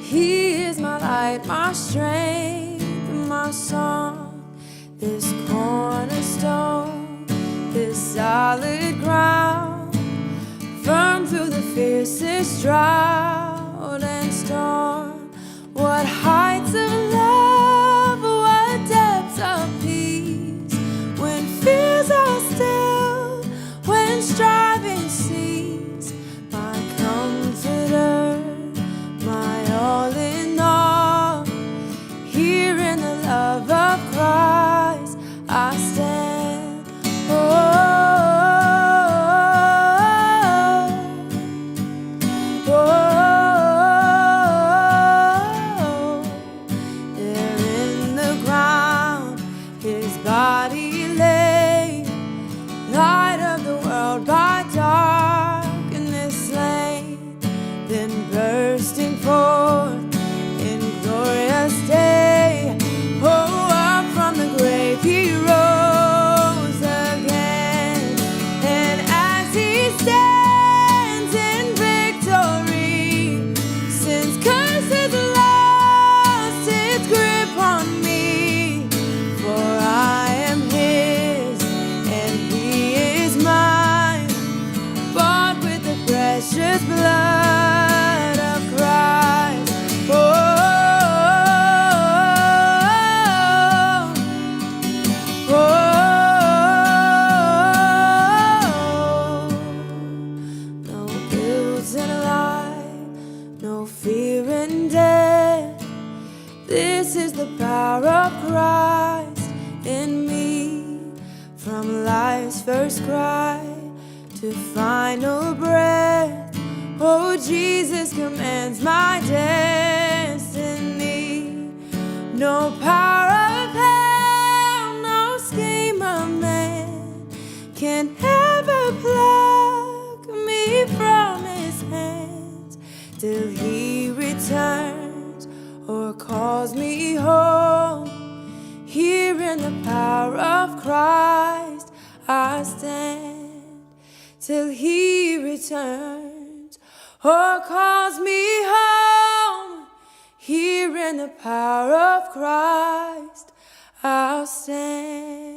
He is my light, my strength, and my song. This cornerstone, this solid ground, firm through the fiercest drought and storm. What heights of love, what depths of peace, when fears are still, when striving cease. My comforter, my all in all, here in the love of Christ I stand. Oh, there in the ground his body lay, light of the world by darkness slain, then bursting forth in glorious day. Oh, up from the grave he rose again, and as he stands in victory, sin's curse has lost its grip on me. For I am his and he is mine, bought with the precious blood of Christ. Oh, no guilt and life, no fear and death. This is the power of Christ in me, from life's first cry to final breath. Oh, Jesus commands my destiny. No power of hell, no scheme of man can ever pluck me from his hands, till he returns or calls me home. Here in the power of Christ I stand, till he returns or calls me home. Here in the power of Christ I'll stand.